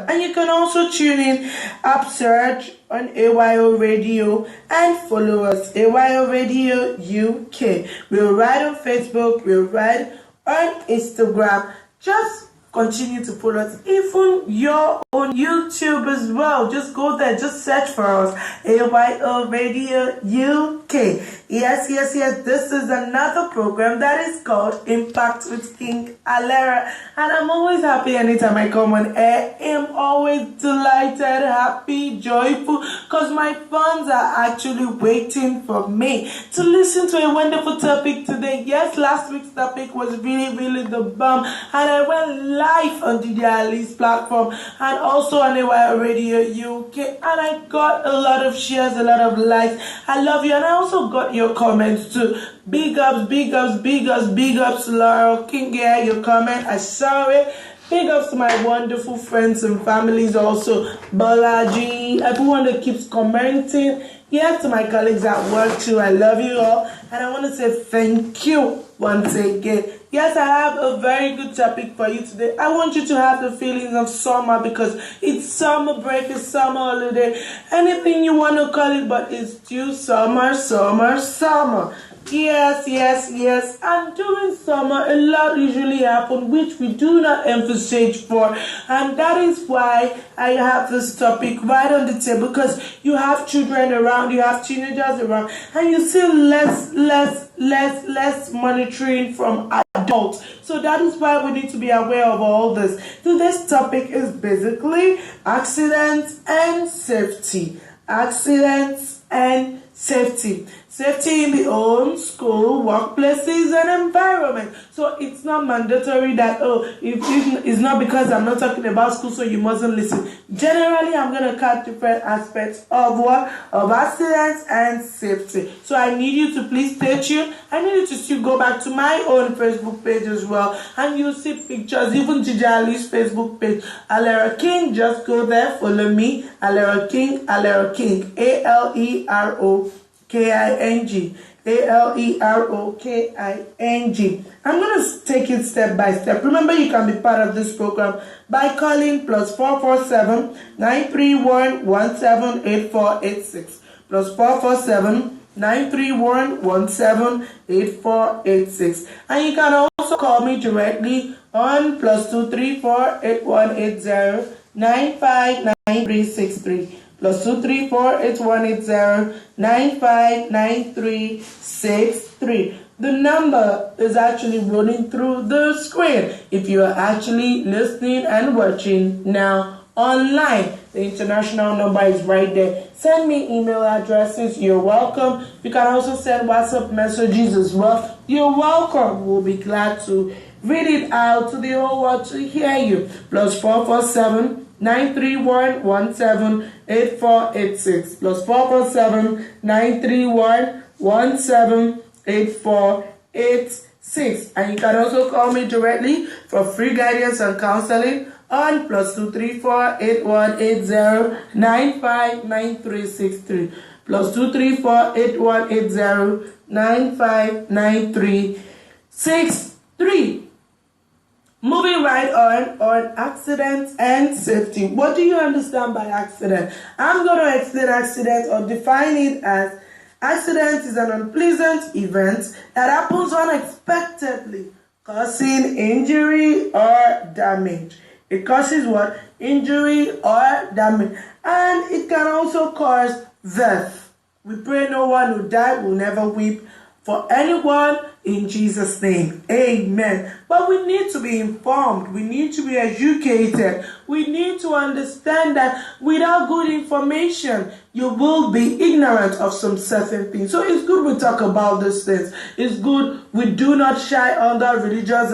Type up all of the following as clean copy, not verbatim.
And you can also tune in, search on AYO Radio and follow us, AYO Radio UK. We're right on Facebook, we're right on Instagram. Just continue to follow us, even your on YouTube as well. Just go there, just search for us, AYO Radio UK. Yes. This is another program that is called Impact with King ALERO, and I'm always happy anytime I come on air. I'm always delighted, happy, joyful, because my fans are actually waiting for me to listen to a wonderful topic today. Yes, last week's topic was really the bomb, and I went live on DJ Ali's platform and also on AYO Radio UK, and I got a lot of shares, a lot of likes. I love you, and I also got your comments too. Big ups, Laura King. Yeah, your comment, I saw it. Big ups to my wonderful friends and families also. Balaji, everyone that keeps commenting. Yes, to my colleagues at work too. I love you all, and I want to say thank you once again. Yes, I have a very good topic for you today. I want you to have the feelings of summer, because it's summer break, it's summer holiday, anything you want to call it, but it's still summer. Yes. And during summer, a lot usually happens, which we do not emphasize for. And that is why I have this topic right on the table, because you have children around, you have teenagers around, and you see less monitoring from adults. So that is why we need to be aware of all this. Today's topic is basically accidents and safety. Safety in the home, school, workplaces, and environment. So it's not mandatory that, if it's not because I'm not talking about school, so you mustn't listen. Generally, I'm going to cut different aspects of accidents and safety. So I need you to please stay tuned. I need you to still go back to my own Facebook page as well, and you'll see pictures, even DJ Ali's Facebook page, ALERO King. Just go there, follow me, ALERO King, ALERO King, ALERO King. I'm going to take it step by step. Remember, you can be part of this program by calling +447 931 178486. +447 931 178486. And you can also call me directly on +234 8180 959363. +234 8180 959363. The number is actually running through the screen if you are actually listening and watching now online. The international number is right there. Send me email addresses. You're welcome. You can also send WhatsApp messages as well. You're welcome. We'll be glad to read it out to the whole world to hear you. +447 931 178486. +447 931 178486. And you can also call me directly for free guidance and counseling on +234 8180 959363. +234 8180 959363. Moving right on accidents and safety. What do you understand by accident? I'm going to explain accident or define it as accident is an unpleasant event that happens unexpectedly, causing injury or damage. It causes what? Injury or damage. And it can also cause death. We pray no one will die, will never weep for anyone in Jesus' name. Amen. But we need to be informed. We need to be educated. We need to understand that without good information, you will be ignorant of some certain things. So it's good we talk about these things. It's good we do not shy under religious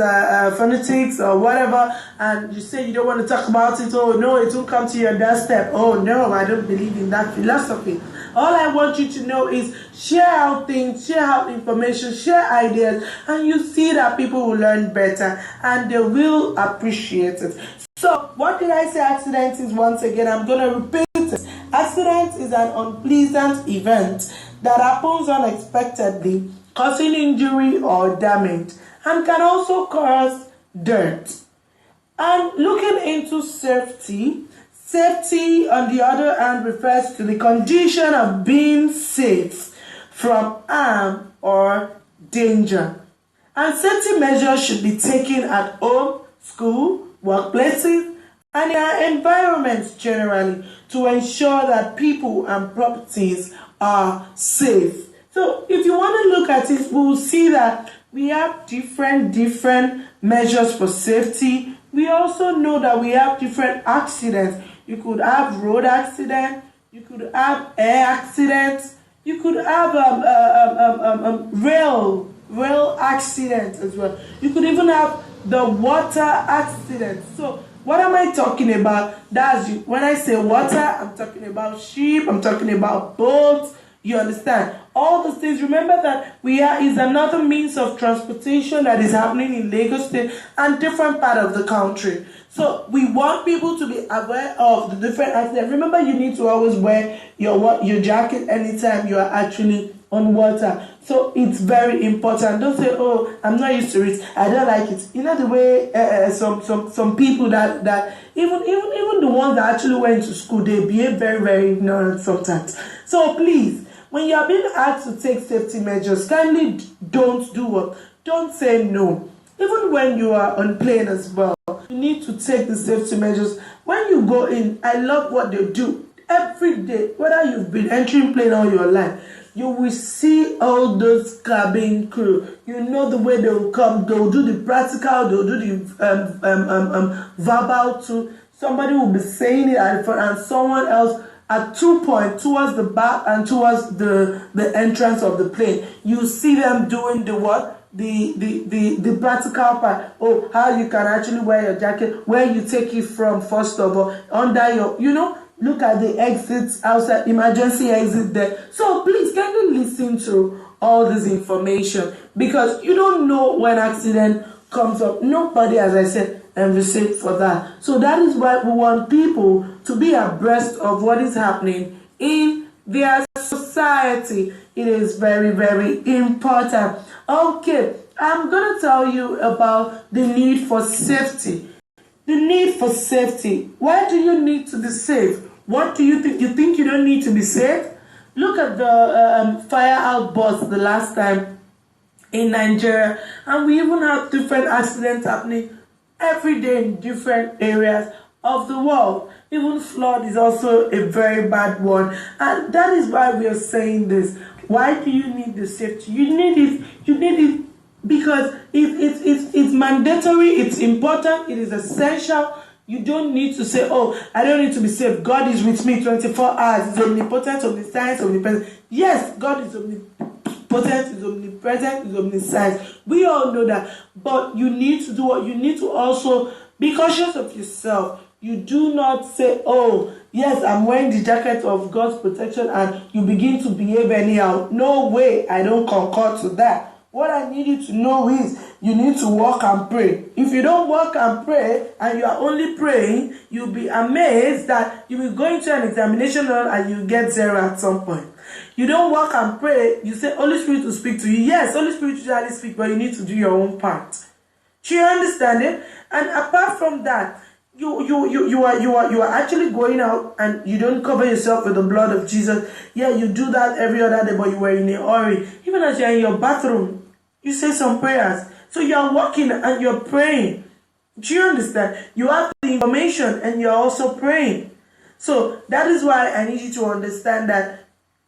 fanatics or whatever, and you say you don't want to talk about it. Oh no, it won't come to your doorstep. Oh no, I don't believe in that philosophy. All I want you to know is share out things, share out information, share ideas, and you see that people will learn better and they will appreciate it. So what did I say accident is? Once again, I'm going to repeat it. Accident is an unpleasant event that happens unexpectedly, causing injury or damage, and can also cause death. And looking into safety, safety on the other hand refers to the condition of being safe from harm or danger. And safety measures should be taken at home, school, workplaces, and in our environments generally to ensure that people and properties are safe. So if you want to look at it, we will see that we have different measures for safety. We also know that we have different accidents. You could have road accident, you could have air accidents, you could have rail accident as well. You could even have the water accident. So what am I talking about? When I say water, I'm talking about ship, I'm talking about boats. You understand? All those things. Remember that is another means of transportation that is happening in Lagos State and different part of the country. So we want people to be aware of the different accidents. Remember, you need to always wear your jacket anytime you are actually on water. So it's very important. Don't say, "Oh, I'm not used to it. I don't like it." You know the way some people that even the ones that actually went to school, they behave very, very ignorant sometimes. So please, when you are being asked to take safety measures, kindly don't do what? Don't say no. Even when you are on plane as well, you need to take the safety measures. When you go in, I love what they do every day. Whether you've been entering plane all your life, you will see all those cabin crew. You know the way they will come. They will do the practical. They will do the verbal too. Somebody will be saying it at the front, and someone else at 2 points towards the back and towards the entrance of the plane. You see them doing the what? The practical part. Oh, how you can actually wear your jacket, where you take it from, first of all, under your, look at the exits outside, emergency exit there. So please, kindly listen to all this information, because you don't know when accident comes up. Nobody, as I said, safe for that. So that is why we want people to be abreast of what is happening in their society. It is very, very important. Okay, I'm going to tell you about the need for safety. The need for safety. Why do you need to be safe? What do you think? You think you don't need to be safe? Look at the fire outburst the last time in Nigeria, and we even have different accidents happening every day in different areas of the world. Even flood is also a very bad one, and that is why we are saying this. Why do you need the safety? You need it because it's mandatory, it's important, it is essential. You don't need to say, "Oh, I don't need to be safe. God is with me 24 hours. He's omnipotent, omniscient, omnipresent." Yes, God is omnipotent, is omnipresent, is omniscient. We all know that. But you need to do what? You need to also be cautious of yourself. You do not say, "Oh, yes, I'm wearing the jacket of God's protection," and you begin to behave anyhow. No way, I don't concur to that. What I need you to know is you need to walk and pray. If you don't walk and pray and you are only praying, you'll be amazed that you will go into an examination hall and you get 0 at some point. You don't walk and pray, you say Holy Spirit will speak to you. Yes, Holy Spirit usually speak, but you need to do your own part. Do you understand it? And apart from that, you are actually going out and you don't cover yourself with the blood of Jesus. Yeah, you do that every other day, but you were in a hurry. Even as you're in your bathroom, you say some prayers. So you're walking and you're praying. Do you understand? You have the information and you're also praying. So that is why I need you to understand that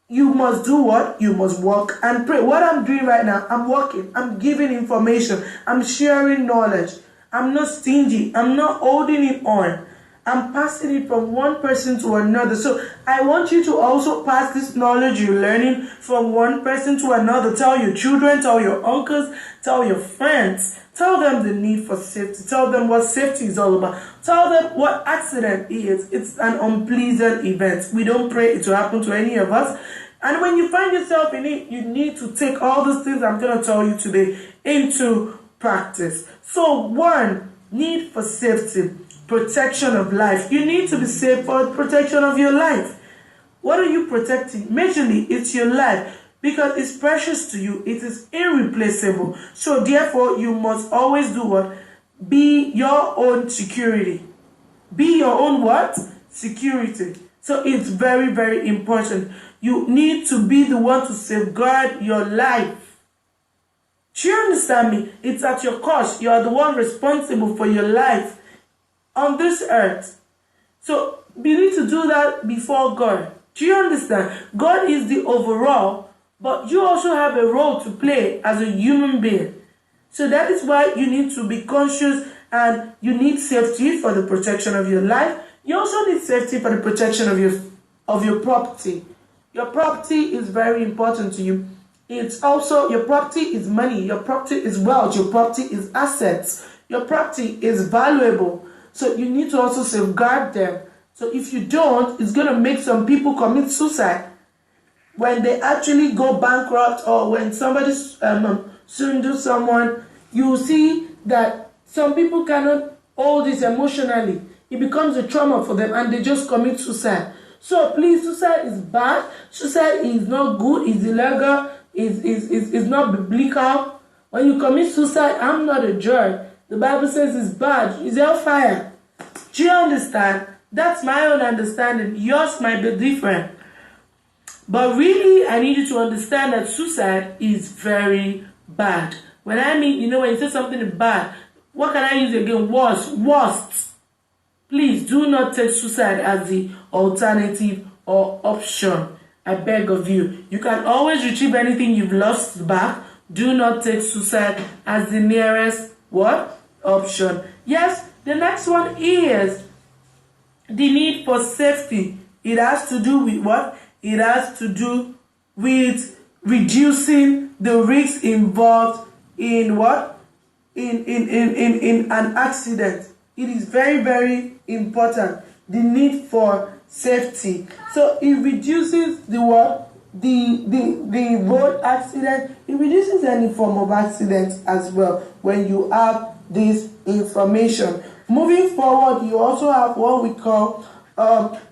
you must do what? You must walk and pray. What I'm doing right now, I'm walking. I'm giving information. I'm sharing knowledge. I'm not stingy. I'm not holding it on. I'm passing it from one person to another. So I want you to also pass this knowledge you're learning from one person to another. Tell your children, tell your uncles, tell your friends. Tell them the need for safety. Tell them what safety is all about. Tell them what accident is. It's an unpleasant event. We don't pray it to happen to any of us. And when you find yourself in it, you need to take all those things I'm going to tell you today into practice. So 1, need for safety. Protection of life. You need to be safe for protection of your life. What are you protecting? Majorly, it's your life, because it's precious to you. It is irreplaceable. So therefore, you must always do what? be your own security. Be your own what? Security. So it's very, very important. You need to be the one to safeguard your life. Do you understand me? It's at your cost. You are the one responsible for your life on this earth. So you need to do that before God. Do you understand? God is the overall, but you also have a role to play as a human being. So that is why you need to be conscious, and you need safety for the protection of your life. You also need safety for the protection of your property. Your property is very important to you. It's also, your property is money, your property is wealth, your property is assets, your property is valuable. So you need to also safeguard them. So if you don't, it's going to make some people commit suicide. When they actually go bankrupt, or when somebody's suing to someone, you see that some people cannot hold this emotionally. It becomes a trauma for them and they just commit suicide. So please, suicide is bad. Suicide is not good. It's illegal. It's not biblical. When you commit suicide, I'm not a judge. The Bible says it's bad. It's hellfire. Do you understand? That's my own understanding. Yours might be different. But really, I need you to understand that suicide is very bad. When I mean, when you say something is bad, what can I use again? Worst. Please do not take suicide as the alternative or option. I beg of you. You can always retrieve anything you've lost back. Do not take suicide as the nearest what? Option. Yes, the next one is the need for safety. It has to do with what? It has to do with reducing the risks involved in what? In an accident. It is very, very important. The need for safety. So it reduces the what? The road accident. It reduces any form of accident as well when you have this information. Moving forward, you also have what we call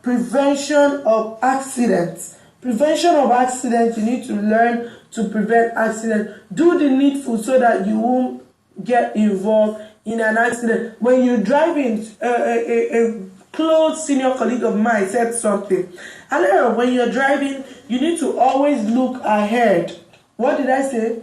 prevention of accidents. Prevention of accidents, you need to learn to prevent accidents. Do the needful so that you won't get involved in an accident. When you're driving, a close senior colleague of mine said something. ALERO, when you're driving, you need to always look ahead. What did I say?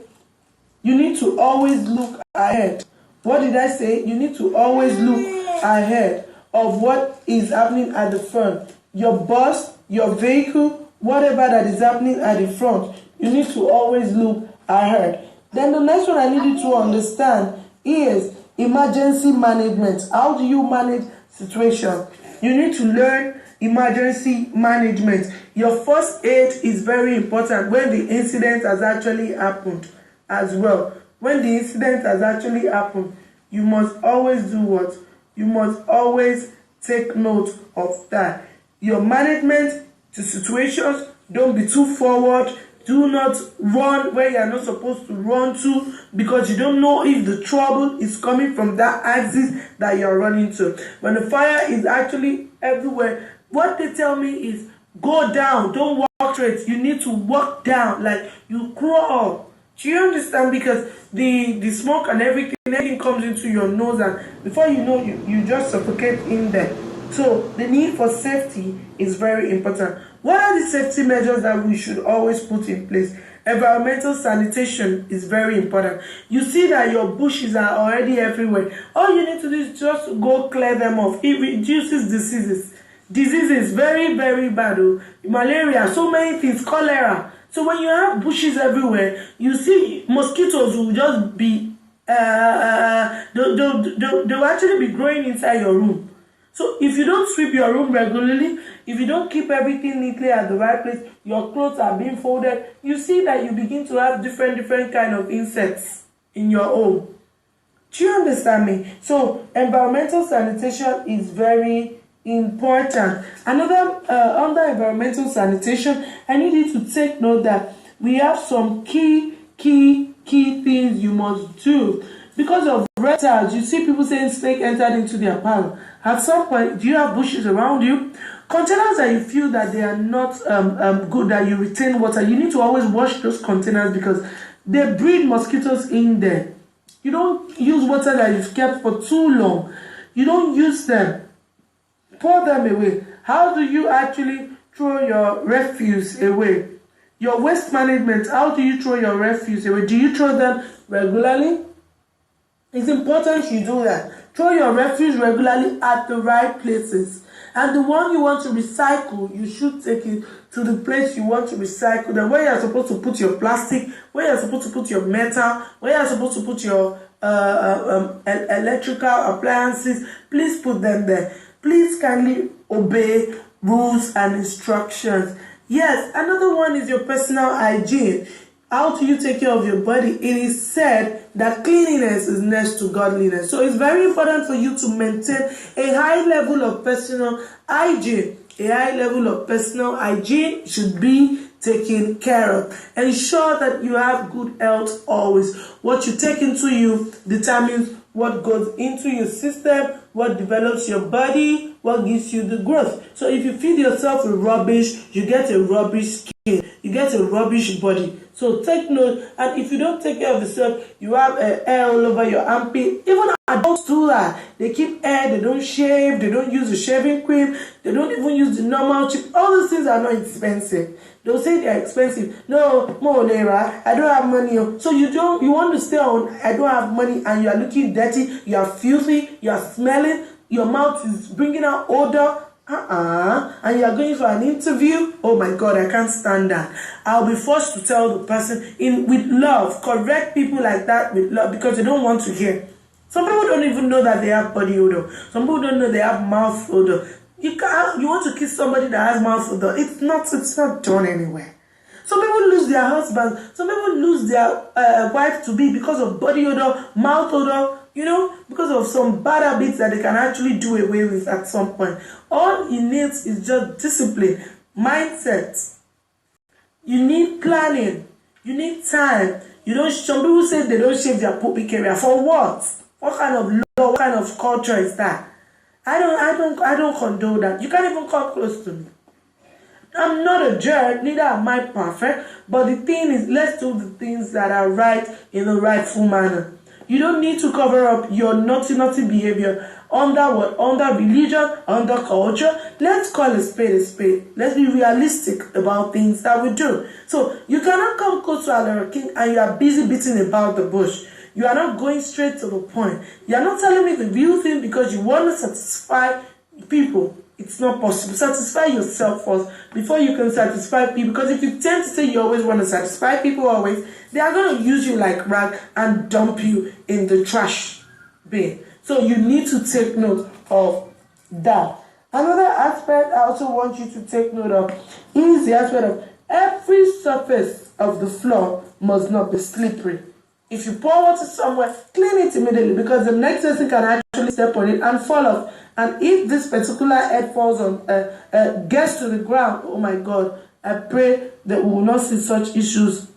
You need to always look ahead. What did I say? You need to always look ahead of what is happening at the front. Your bus, your vehicle, whatever that is happening at the front, you need to always look ahead. Then the next one I need you to understand is emergency management. How do you manage situation? You need to learn emergency management. Your first aid is very important when the incident has actually happened as well. When the incident has actually happened, you must always do what? You must always take note of that. Your management to situations, don't be too forward. Do not run where you are not supposed to run to, because you don't know if the trouble is coming from that axis that you are running to. When the fire is actually everywhere, what they tell me is go down, don't walk straight. You need to walk down, like you crawl. Do you understand? Because the smoke and everything comes into your nose, and before you know, you just suffocate in there. So the need for safety is very important. What are the safety measures that we should always put in place? Environmental sanitation is very important. You see that your bushes are already everywhere. All you need to do is just go clear them off. It reduces diseases. Diseases, very, very bad. Malaria, so many things, cholera. So when you have bushes everywhere, you see mosquitoes will just be, they'll actually be growing inside your room. So if you don't sweep your room regularly, if you don't keep everything neatly at the right place, your clothes are being folded, you see that you begin to have different kind of insects in your home. Do you understand me? So environmental sanitation is very important. Another, under environmental sanitation, I need you to take note that we have some key things you must do. Because of reptiles, you see people saying snake entered into their parlor. At some point, do you have bushes around you? Containers that you feel that they are not good, that you retain water, you need to always wash those containers because they breed mosquitoes in there. You don't use water that you've kept for too long. You don't use them. Pour them away. How do you actually throw your refuse away? Your waste management, how do you throw your refuse away? Do you throw them regularly? It's important you do that. Throw your refuse regularly at the right places. And the one you want to recycle, you should take it to the place you want to recycle them. Where you're supposed to put your plastic, where you're supposed to put your metal, where you're supposed to put your electrical appliances, please put them there. Please kindly obey rules and instructions. Yes, another one is your personal hygiene. How do you take care of your body? It is said that cleanliness is next to godliness. So it's very important for you to maintain a high level of personal hygiene. A high level of personal hygiene should be taken care of. Ensure that you have good health always. What you take into you determines what goes into your system, what develops your body, what gives you the growth. So if you feed yourself with rubbish, you get a rubbish skin, you get a rubbish body. So take note, and if you don't take care of yourself, you have hair all over your armpit. Even adults do that. They keep hair, they don't shave, they don't use the shaving cream, they don't even use the normal chip. All those things are not expensive. They'll say they're expensive. No, more Naira, I don't have money. So you want to stay on, I don't have money, and you are looking dirty, you are filthy, you are smelling, your mouth is bringing out odor. And you are going for an interview. Oh my God, I can't stand that. I'll be forced to tell the person with love, correct people like that with love, because they don't want to hear. Some people don't even know that they have body odor. Some people don't know they have mouth odor. You want to kiss somebody that has mouth odor. It's not done anywhere. Some people lose their husbands. Some people lose their wife to be because of body odor, mouth odor. Because of some bad habits that they can actually do away with at some point. All he needs is just discipline, mindset. You need planning. You need time. Some people say they don't shave their pubic area. For what? What kind of law, what kind of culture is that? I don't condone that. You can't even come close to me. I'm not a jerk, neither am I perfect. But the thing is, let's do the things that are right in the rightful manner. You don't need to cover up your naughty behavior under what? Under religion, under culture. Let's call a spade a spade. Let's be realistic about things that we do. So you cannot come close to ALERO King and you are busy beating about the bush. You are not going straight to the point. You are not telling me the real thing because you want to satisfy people. It's not possible. Satisfy yourself first before you can satisfy people. Because if you tend to say you always want to satisfy people always, they are going to use you like rag and dump you in the trash bin. So you need to take note of that. Another aspect I also want you to take note of is the aspect of every surface of the floor must not be slippery. If you pour water somewhere, clean it immediately because the next person can actually step on it and fall off. And if this particular head falls on, gets to the ground, oh my God, I pray that we will not see such issues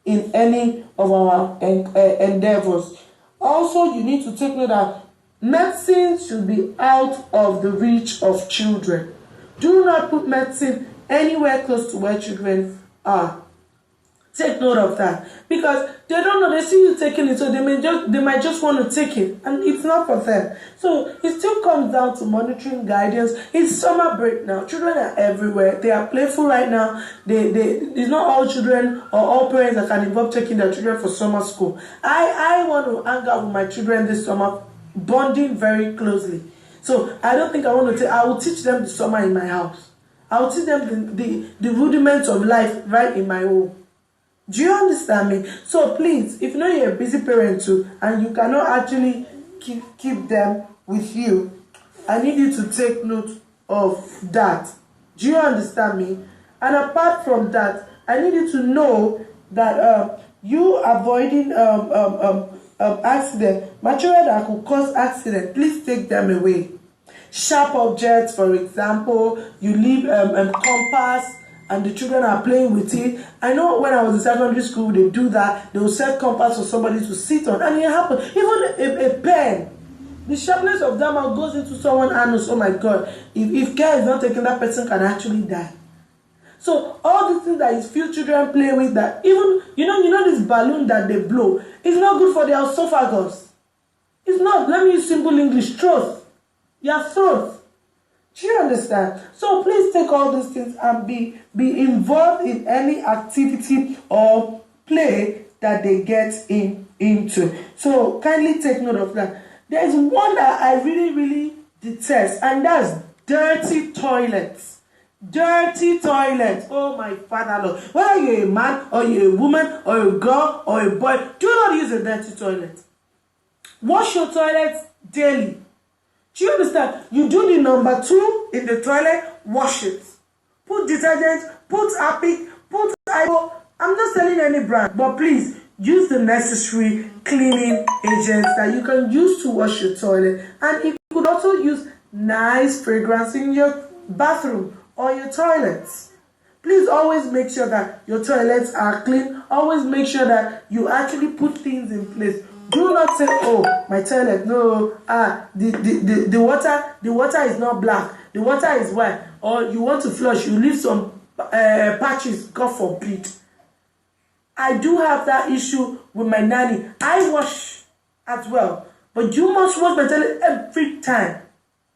in any of our endeavors. Also, you need to take note that medicine should be out of the reach of children. Do not put medicine anywhere close to where children are. Take note of that because they don't know. They see you taking it, so they might just want to take it, and it's not for them. So it still comes down to monitoring guidance. It's summer break now. Children are everywhere. They are playful right now. It's not all children or all parents that can involve taking their children for summer school. I want to hang out with my children this summer, bonding very closely. So I don't think I want to take. I will teach them the summer in my house. I will teach them the rudiments of life right in my home. Do you understand me? So please, if you know you're a busy parent too, and you cannot actually keep them with you, I need you to take note of that. Do you understand me? And apart from that, I need you to know that you avoiding accident, material that could cause accident, please take them away. Sharp objects, for example, you leave compass, and the children are playing with it. I know when I was in secondary school, they do that. They will set compass for somebody to sit on. And it happens. Even a pen. The sharpness of that man goes into someone's anus. Oh my God. If care is not taken, that person can actually die. So all the things that his few children play with, that even you know this balloon that they blow, it's not good for their esophagus. It's not. Let me use simple English. Throat. Your throat. Do you understand? So please take all these things and be involved in any activity or play that they get into. So kindly take note of that. There is one that I really detest, and that's dirty toilets. Dirty toilets. Oh my Father Lord. Whether you're a man or you're a woman or a girl or a boy, do not use a dirty toilet. Wash your toilet daily. Do you understand? You do the number 2 in the toilet, wash it. Put detergent, put Apic, put Ibo. I'm not selling any brand, but please use the necessary cleaning agents that you can use to wash your toilet. And you could also use nice fragrance in your bathroom or your toilets. Please always make sure that your toilets are clean. Always make sure that you actually put things in place. Do not say, oh, my toilet, no, the water is not black, the water is white, or you want to flush, you leave some patches, God forbid. I do have that issue with my nanny. I wash as well, but you must wash my toilet every time.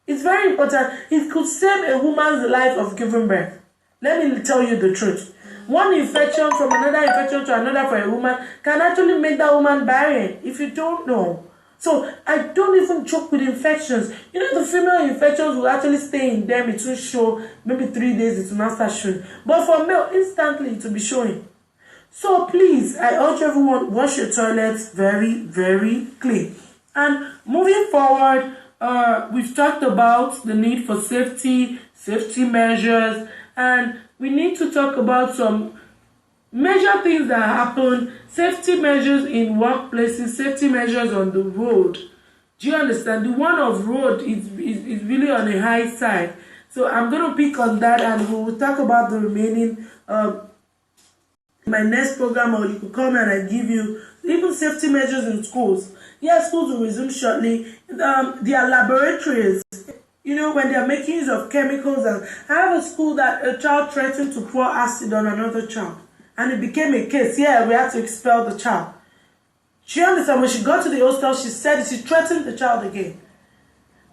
It's very important. It could save a woman's life of giving birth. Let me tell you the truth. One infection from another infection to another for a woman can actually make that woman barren, if you don't know. So I don't even joke with infections. You know, the female infections will actually stay in them. It will show maybe 3 days, it will not start showing. But for male, instantly it will be showing. So please, I urge everyone, wash your toilets very clean. And moving forward, we've talked about the need for safety measures, and we need to talk about some major things that happen, safety measures in workplaces, safety measures on the road. Do you understand? The one of road is really on a high side. So I'm going to pick on that, and we will talk about the remaining in my next program, or you could come and I give you even safety measures in schools. Yes, schools will resume shortly. Their laboratories, you know, when they are making use of chemicals. And I have a school that a child threatened to pour acid on another child, and it became a case. Yeah, we had to expel the child. She understand, when she got to the hostel, she said she threatened the child again.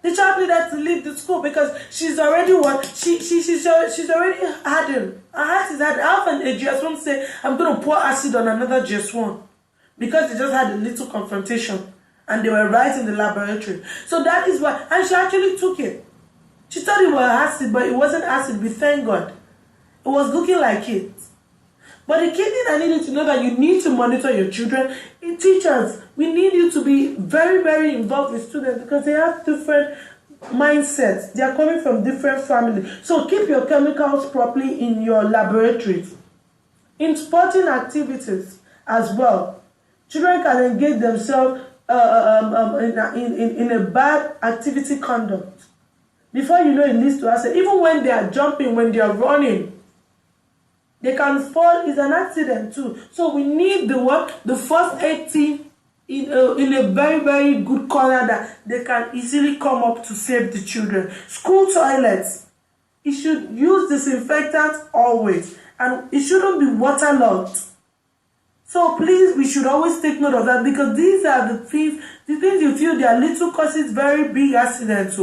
The child needed to leave the school because she's already she's already hardened. Her heart is hardened. How can a GS1 say, I'm going to pour acid on another GS1? Because they just had a little confrontation and they were right in the laboratory. So that is why, and she actually took it. She thought it was acid, but it wasn't acid. We thank God. It was looking like it. But the key thing I need you to know that you need to monitor your children. Teachers, we need you to be very involved with students because they have different mindsets. They are coming from different families. So keep your chemicals properly in your laboratories. In sporting activities as well, children can engage themselves in a bad activity conduct. Before you know, it leads to accident. Even when they are jumping, when they are running, they can fall. It's an accident too. So we need the first aid team in a very good corner that they can easily come up to save the children. School toilets, it should use disinfectants always, and it shouldn't be waterlogged. So please, we should always take note of that, because these are the things you feel they are little causes very big accidents.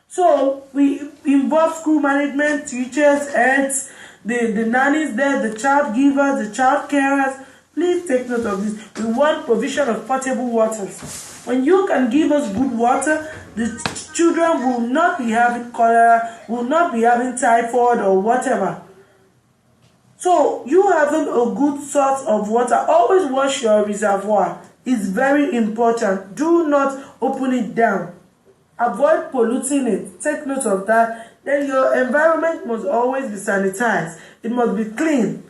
So we involve school management, teachers, heads, the nannies there, the child givers, the child carers. Please take note of this. We want provision of potable waters. When you can give us good water, the children will not be having cholera, will not be having typhoid or whatever. So you having a good source of water, always wash your reservoir. It's very important. Do not open it down. Avoid polluting it. Take note of that. Then your environment must always be sanitized. It must be clean.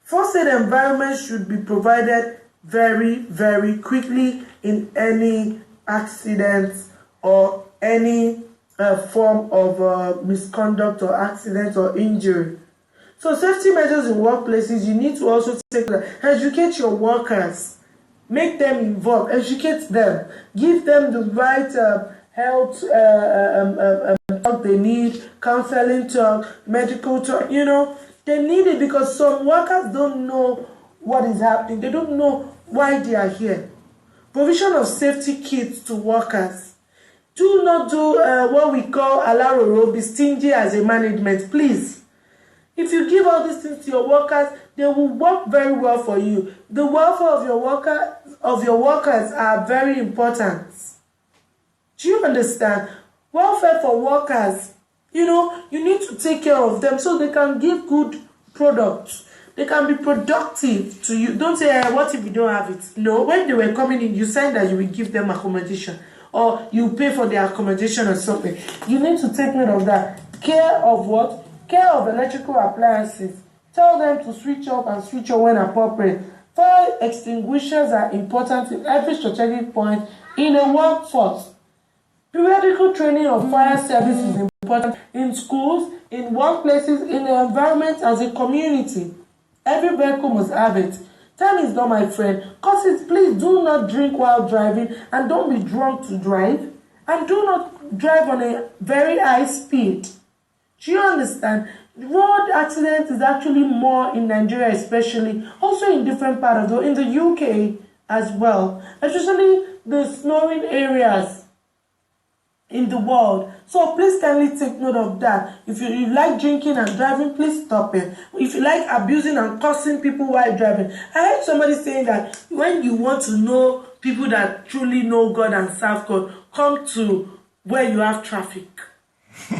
First aid environment should be provided very quickly in any accident or any form of misconduct or accident or injury. So safety measures in workplaces, you need to also educate your workers. Make them involved. Educate them. Give them the right health talk they need, counseling talk, medical talk, They need it because some workers don't know what is happening. They don't know why they are here. Provision of safety kits to workers. Do not do what we call ALERO, be stingy as a management, please. If you give all these things to your workers, they will work very well for you. The welfare of your workers are very important. Do you understand? Welfare for workers, you need to take care of them so they can give good products. They can be productive to you. Don't say, what if you don't have it? No, when they were coming in, you said that you will give them accommodation or you pay for their accommodation or something. You need to take note of that. Care of what? Care of electrical appliances. Tell them to switch off and switch on when appropriate. Fire extinguishers are important in every strategic point in a workforce. Periodical training of fire service is important in schools, in workplaces, in the environment as a community. Every vehicle must have it. Time is not my friend. Cause please do not drink while driving and don't be drunk to drive. And do not drive on a very high speed. Do you understand? Road accidents is actually more in Nigeria especially. Also in different parts of in the UK as well. Especially the snoring areas in the world. So please kindly take note of that. If you like drinking and driving, please stop it. If you like abusing and cursing people while driving. I heard somebody saying that when you want to know people that truly know God and serve God, come to where you have traffic.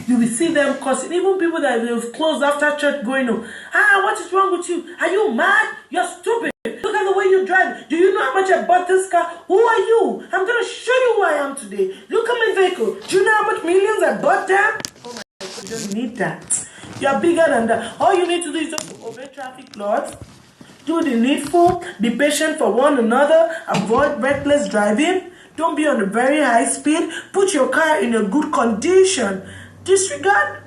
You will see them cursing. Even people that have closed after church going home. What is wrong with you? Are you mad? You're stupid. Look at the way you drive. Do you know how much I bought this car? Who are you? I'm going to show you who I am today. Look at my vehicle. Do you know how much millions I bought them? Oh my God, you don't need that. You're bigger than that. All you need to do is just obey traffic laws. Do the needful. Be patient for one another. Avoid reckless driving. Don't be on a very high speed. Put your car in a good condition. Disregard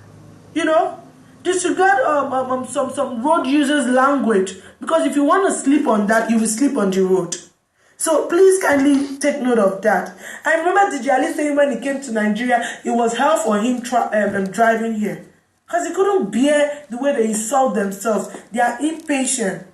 some road users' language, because if you want to sleep on that, you will sleep on the road. So please kindly take note of that. I remember DJ Ali saying when he came to Nigeria, it was hell for him driving here, because he couldn't bear the way they insult themselves. They are impatient.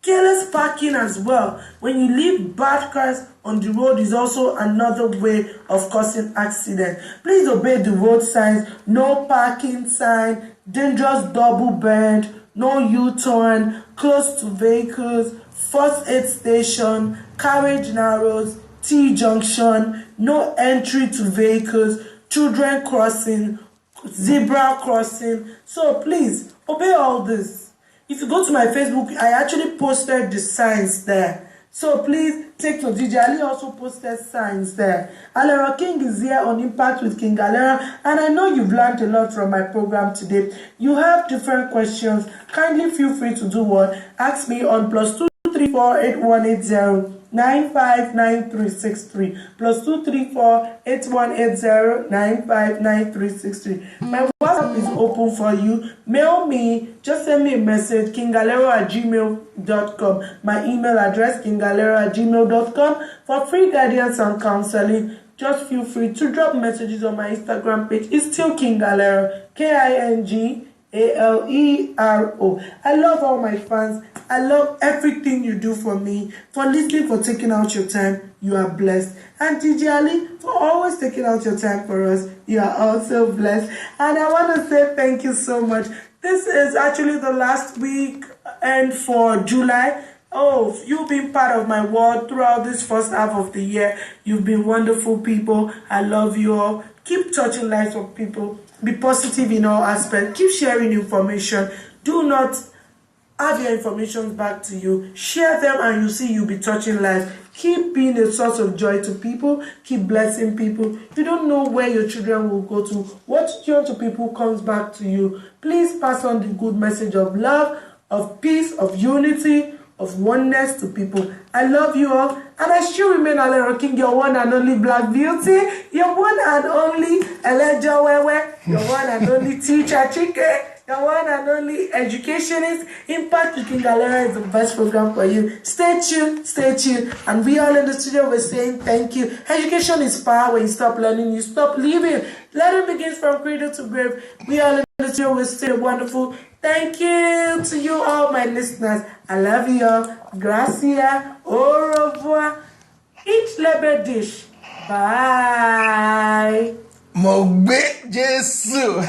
Careless parking as well. When you leave bad cars on the road is also another way of causing accident. Please obey the road signs. No parking sign, dangerous double bend, no U-turn, close to vehicles, first aid station, carriage narrows, T-junction, no entry to vehicles, children crossing, zebra crossing. So please obey all this. If you go to my Facebook, I actually posted the signs there. So please take note. DJ Ali also posted signs there. ALERO King is here on Impact with King ALERO, and I know you've learned a lot from my program today. You have different questions. Kindly feel free to do what? Ask me on +234 8180 959363 +234 8180 959363. My WhatsApp is open for you. Mail me. Just send me a message. kingalero@gmail.com. My email address kingalero@gmail.com for free guidance and counseling. Just feel free to drop messages on my Instagram page. It's still King ALERO. KINGALERO. I love all my fans. I love everything you do for me, for listening, for taking out your time. You are blessed. And DJ Ali, for always taking out your time for us. You are also blessed. And I want to say thank you so much. This is actually the last week and for July. Oh, you've been part of my world throughout this first half of the year. You've been wonderful people. I love you all. Keep touching lives of people. Be positive in all aspects. Keep sharing information. Do not have your information back to you. Share them and you see you'll be touching lives. Keep being a source of joy to people. Keep blessing people. If you don't know where your children will go to, what children to people comes back to you, please pass on the good message of love, of peace, of unity, of oneness to people. I love you all, and I still remain ALERO King, your one and only Black Beauty, your one and only Elejo Wewe, your one and only Teacher Chike, your one and only educationist. Impact with King ALERO is the best program for you. Stay tuned, and we all in the studio were saying thank you. Education is power. When you stop learning, you stop living. Learning begins from cradle to grave. We all in This year was still wonderful. Thank you to you all, my listeners. I love you all. Gracia. Au revoir. Each labor dish. Bye. Mogbe Jesu.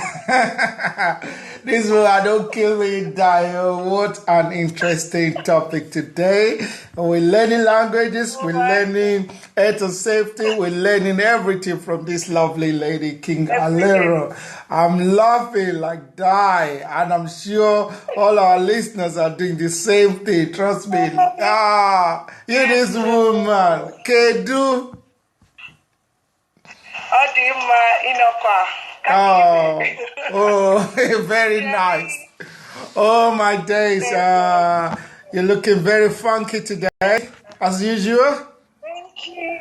This one, I don't kill me, die. Oh, what an interesting topic today. We're learning languages, we're learning health and safety, we're learning everything from this lovely lady, King ALERO. I'm laughing like die, and I'm sure all our listeners are doing the same thing. Trust me. You this woman, Kedu. Very nice. Oh, my days. You're looking very funky today, as usual. Thank you.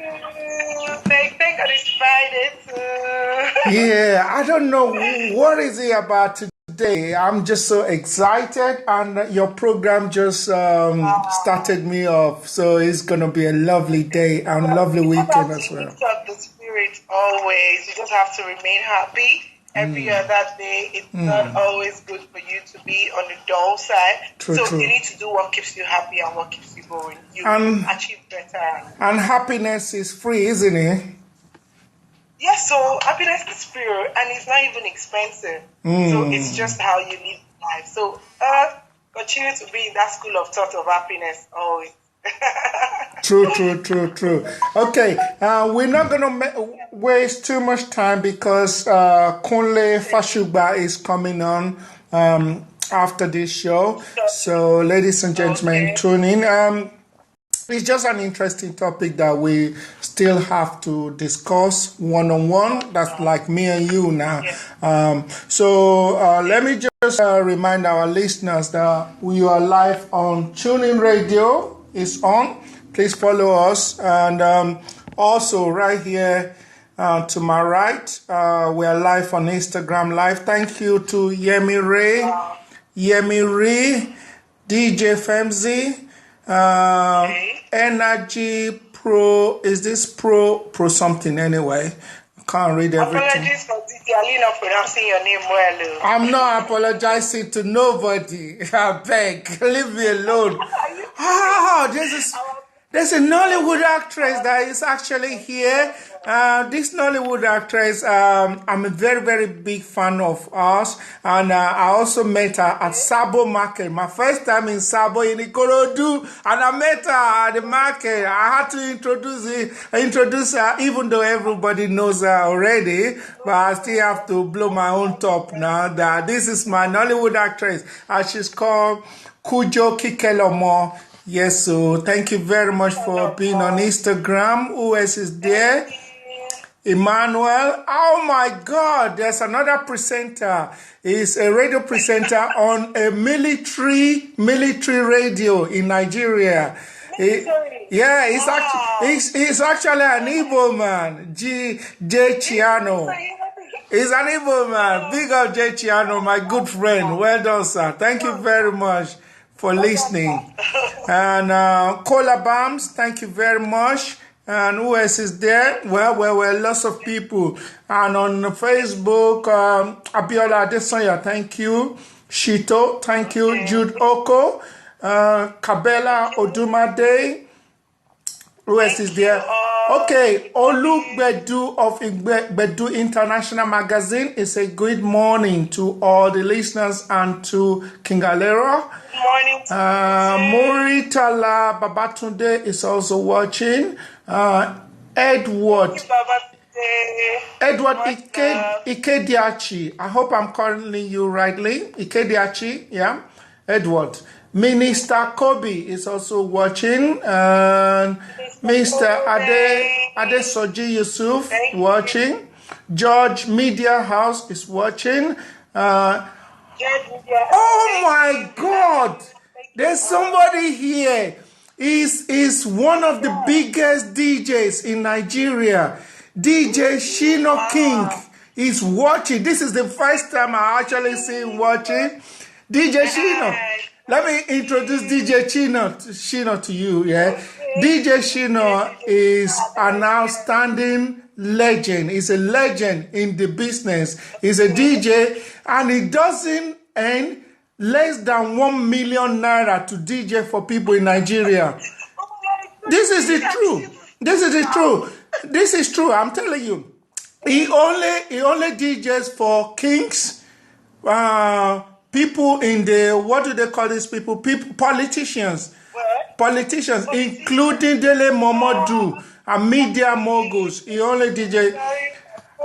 Thank God it's Friday too. Yeah, I don't know what is it about today. I'm just so excited, and your program just started me off. So it's gonna be a lovely day and lovely weekend as well. Lift up the spirit always. You just have to remain happy. Every other day, it's not always good for you to be on the dull side. True. You need to do what keeps you happy and what keeps you going. You achieve better. And happiness is free, isn't it? Yes, so happiness is free and it's not even expensive. So it's just how you live life. So continue to be in that school of thought of happiness always. True. Okay, we're not going to waste too much time because Kunle Fashugba is coming on after this show. So, ladies and gentlemen, tune in. It's just an interesting topic that we still have to discuss one-on-one. That's like me and you now. Let me just remind our listeners that we are live on TuneIn Radio. Is on. Please follow us. And also right here to my right, we are live on Instagram Live. Thank you to Yemi Ray, DJ Femzi, Energy Pro. Is this Pro something anyway? I can't read everything. Apologies for not pronouncing your name well. I'm not apologizing to nobody. I beg, leave me alone. There's a Nollywood actress that is actually here. This Nollywood actress, I'm a very, very big fan of hers. And I also met her at Sabo Market. My first time in Sabo in Ikorodu. And I met her at the market. I had to introduce her, even though everybody knows her already. But I still have to blow my own top now that this is my Nollywood actress. And she's called Kujo Kikelomo. Yes, so thank you very much for being on Instagram. Who else is there? Emmanuel. Oh my God, there's another presenter. He's a radio presenter on a military radio in Nigeria. He's actually an Igbo man. J. Chiano. He's an Igbo man. Big up J. Chiano, my good friend. Well done, sir. Thank you very much for listening. And Cola Bams, thank you very much. And who else is there? Well, lots of people. And on Facebook, Abiola Adesanya, thank you. Shito, thank you. Jude Oko, Kabela Odumade. Who else is there? Okay, Olu Bedu of Bedu International Magazine is a good morning to all the listeners and to King ALERO. Good morning. Moritala Babatunde is also watching. Edward Ikediachi. I hope I'm calling you rightly. Ikediachi, yeah. Edward. Minister Kobe is also watching. And Mr. Ade Soji Yusuf watching. George Media House is watching. Oh my God! There's somebody here. Is one of the biggest DJs in Nigeria. DJ Shino King is watching. This is the first time I actually see him watching. DJ Shino. Let me introduce DJ Shino to you. Yeah, DJ Shino is an outstanding legend. He's a legend in the business. He's a DJ, and he doesn't earn less than 1 million naira to DJ for people in Nigeria. This is the truth. This is the truth. This is true. I'm telling you. He only DJs for kings, people in the, what do they call these people? Politicians. Politicians, including Dele Momodu and media moguls. He only DJ.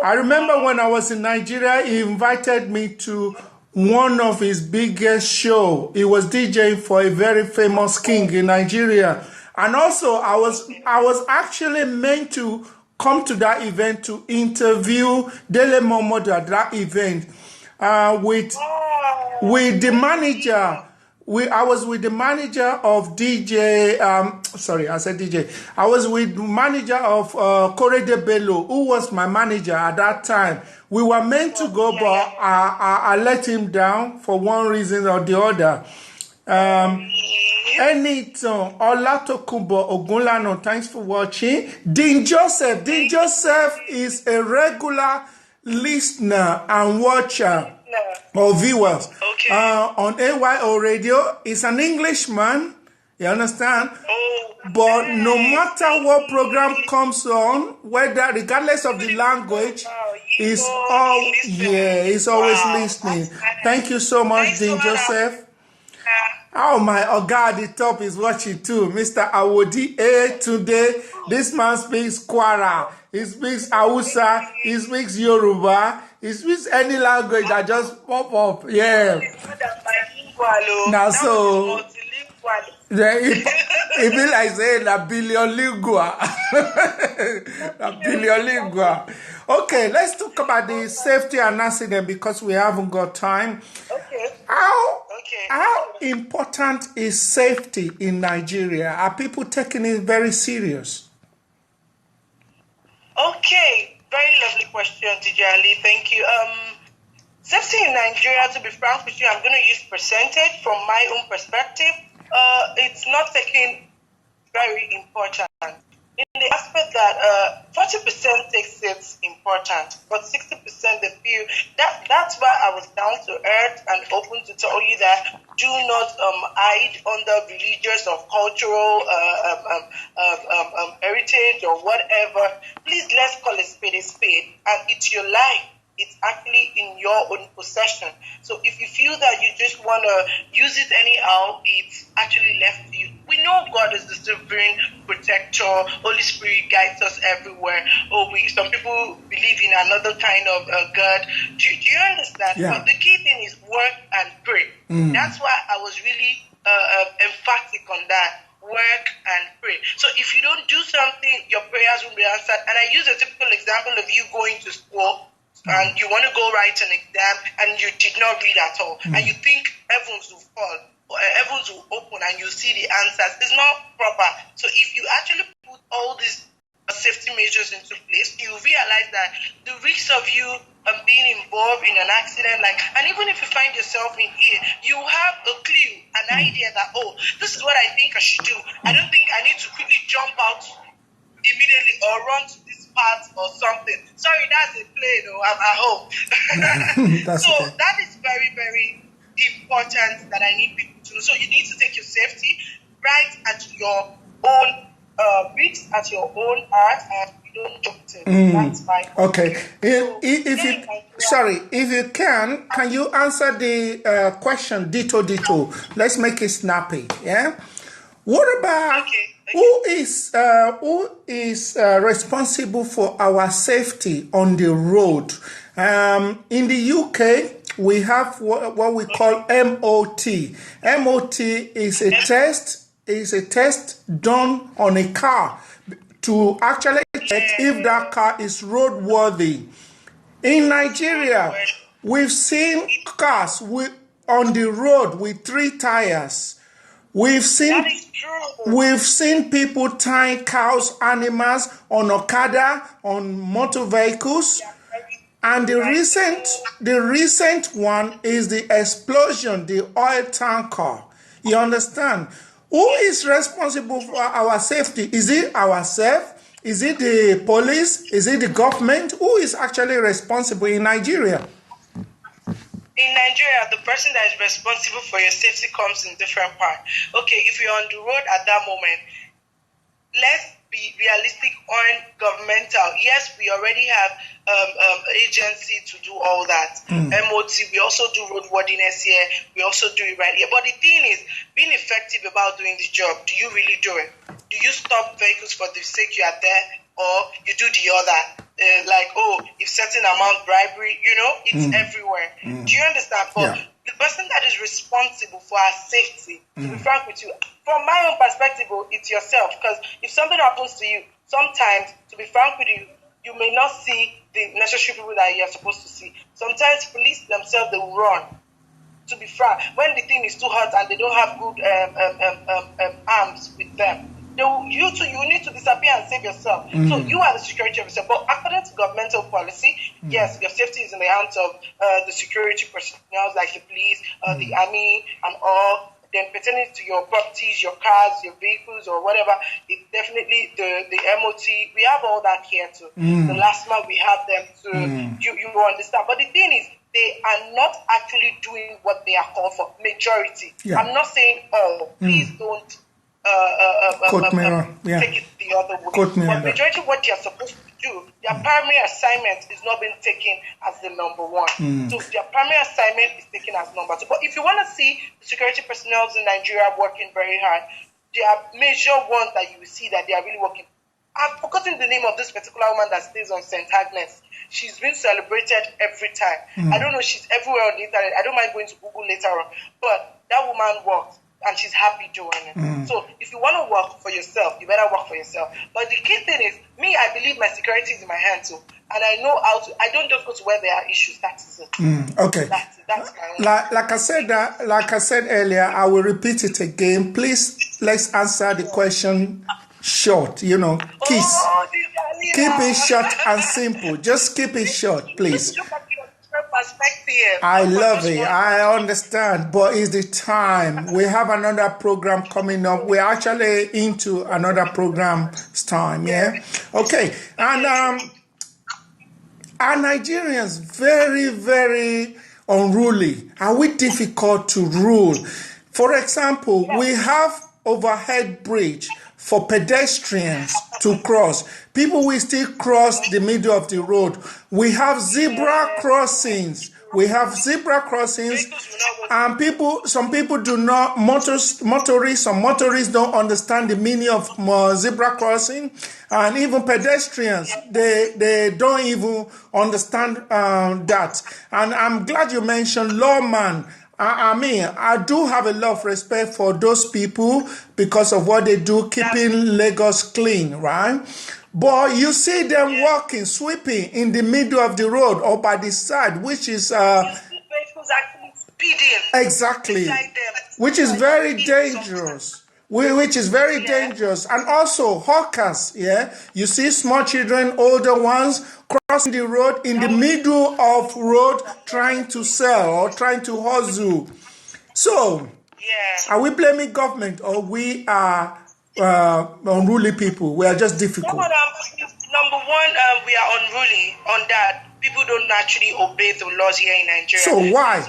I remember when I was in Nigeria, he invited me to one of his biggest show. He was DJing for a very famous king in Nigeria. And also, I was actually meant to come to that event to interview Dele Momodu at that event with the manager. I was with the manager of DJ. Sorry, I said DJ. I was with the manager of Korede Bello, who was my manager at that time. We were meant to go, but I let him down for one reason or the other. Anytime, Olatokunbo Ogunlano, thanks for watching. Dean Joseph is a regular listener and watcher or viewers on AYO radio. He's an Englishman, you understand? But no matter what program comes on, whether regardless of the language, he's always listening. Thank you so much, Dean Joseph. Oh my, God, the top is watching too. Mr. Awodi today. This man speaks Kwara. He speaks Hausa. He speaks Yoruba. He speaks any language that just pop up. Yeah. Now so it be like saying a billion lingua. A billion lingua. Okay, let's talk about the safety and accident because we haven't got time. How important is safety in Nigeria? Are people taking it very serious? Okay, very lovely question, DJ Ali. Thank you. Safety in Nigeria, to be frank with you, I'm going to use percentage from my own perspective. It's not taking very important. In the aspect that 40% takes it important, but 60% they feel that's why I was down to earth and open to tell you that do not hide under religious or cultural heritage or whatever. Please, let's call a spade, and it's your life. It's actually in your own possession. So if you feel that you just want to use it anyhow, it's actually left to you. We know God is the sovereign protector. Holy Spirit guides us everywhere. Some people believe in another kind of God. Do you understand? Yeah. But the key thing is work and pray. That's why I was really emphatic on that. Work and pray. So if you don't do something, your prayers will be answered. And I use a typical example of you going to school and you want to go write an exam and you did not read at all, and you think heavens will fall or heavens will open and you see the answers. It's not proper. So if you actually put all these safety measures into place, you realize that the risk of you being involved in an accident, and even if you find yourself in here, you have a clue, an idea that, this is what I think I should do. I don't think I need to quickly jump out immediately or run to this part or something. Sorry, that's a play though. I'm at home. So okay. That is very, very important that I need people to know. So you need to take your safety right at your own risk, at your own heart, and you don't jump to. That's my point. Okay. If you can you answer the question ditto? Let's make it snappy. Yeah. What about who is responsible for our safety on the road? In the UK, we have what we call MOT. MOT is a test done on a car to actually check if that car is roadworthy. In Nigeria, we've seen cars on the road with 3 tires. We've seen people tying cows, animals on Okada, on motor vehicles. And the recent one is the explosion, the oil tanker. You understand? Who is responsible for our safety? Is it ourselves? Is it the police? Is it the government? Who is actually responsible in Nigeria? In Nigeria, the person that is responsible for your safety comes in different parts. Okay, if you're on the road at that moment, let's be realistic on governmental. Yes, we already have agency to do all that. MOT, we also do roadworthiness here. We also do it right here. But the thing is, being effective about doing the job, do you really do it? Do you stop vehicles for the sake you are there, or you do the other? If certain amount bribery, it's everywhere. Do you understand? But the person that is responsible for our safety, to be frank with you, from my own perspective, it's yourself. Because if something happens to you, sometimes, to be frank with you, you may not see the necessary people that you're supposed to see. Sometimes police themselves, they will run. To be frank, when the thing is too hot and they don't have good arms with them, you need to disappear and save yourself. So you are the security of yourself. But according to governmental policy, yes, your safety is in the hands of the security personnel like the police, the army, and all. Then pertaining to your properties, your cars, your vehicles, or whatever, it's definitely the MOT. We have all that here too. The last month we have them too. You understand. But the thing is, they are not actually doing what they are called for. Majority. Yeah. I'm not saying all. Please don't take it the other way. But majority of what they are supposed to do, their primary assignment is not being taken as the number one. So their primary assignment is taken as number two. But if you want to see the security personnel in Nigeria working very hard, there are major ones that you will see that they are really working. I've forgotten the name of this particular woman that stays on St. Agnes. She's been celebrated every time. I don't know, she's everywhere on the internet. I don't mind going to Google later on. But that woman works, and she's happy doing it. So if you want to work for yourself, you better work for yourself. But the key thing is, me, I believe my security is in my hands too. And I know how to, I don't just go to where there are issues. That is it. Okay. That's my own. Like I said earlier, I will repeat it again. Please, let's answer the question short, keep it short and simple. Just keep it short, please. I love it. I understand, but it's the time. We have another program coming up. We're actually into another program's time, yeah? Okay, and are Nigerians very, very unruly? Are we difficult to rule? For example, we have overhead bridge for pedestrians to cross. People will still cross the middle of the road. We have zebra crossings. And some people do not, some motorists don't understand the meaning of zebra crossing. And even pedestrians, they don't even understand that. And I'm glad you mentioned lawman. I mean, I do have a lot of respect for those people because of what they do, keeping Lagos clean, right? But you see them walking, sweeping in the middle of the road or by the side, which is... actually speeding. Exactly. Which is very dangerous. Which is very dangerous. And also, hawkers, yeah? You see small children, older ones, crossing the road in the middle of road trying to sell or trying to hustle. So, are we blaming government or we are unruly people? We are just difficult. Number one, we are unruly on that. People don't naturally obey the laws here in Nigeria. So why?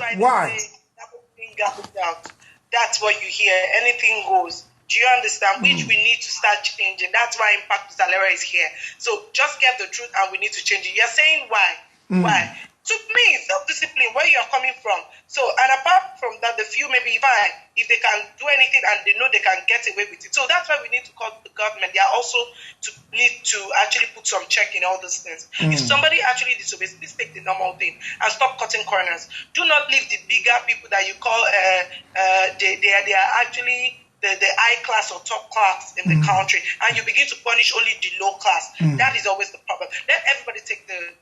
That's what you hear. Anything goes. Do you understand? Which we need to start changing. That's why Impact with ALERO is here. So just get the truth and we need to change it. You're saying why? Why? To me, self-discipline, where you're coming from. So, and apart from that, the few may be fine if they can do anything and they know they can get away with it. So that's why we need to call the government. They are also need to actually put some check in all these things. If somebody actually disobeys, please take the normal thing and stop cutting corners. Do not leave the bigger people that you call they are actually the high class or top class in the country, and you begin to punish only the low class. That is always the problem. Let everybody take the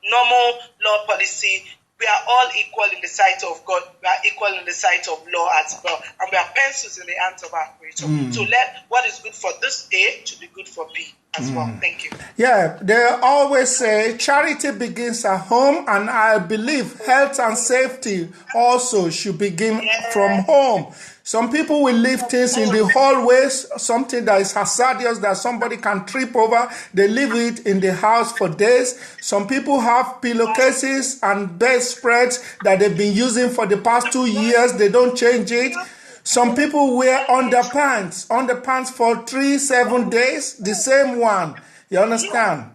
normal law policy. We are all equal in the sight of God. We are equal in the sight of law as well. And we are pencils in the hands of our Creator. So let what is good for this A to be good for B. as well. Thank you. Yeah, they always say charity begins at home, and I believe health and safety also should begin from home. Some people will leave things in the hallways, something that is hazardous that somebody can trip over. They leave it in the house for days. Some people have pillowcases and bedspreads that they've been using for the past 2 years. They don't change it. Some people wear underpants for 3-7 days, the same one. You understand?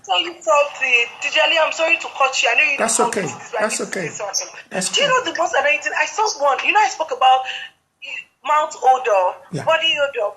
So you salty. Tijali, I'm sorry to cut you. I know you That's don't okay. That's okay. That's Do you know the most annoying thing? I saw one. You know, I spoke about mouth odor, body odor.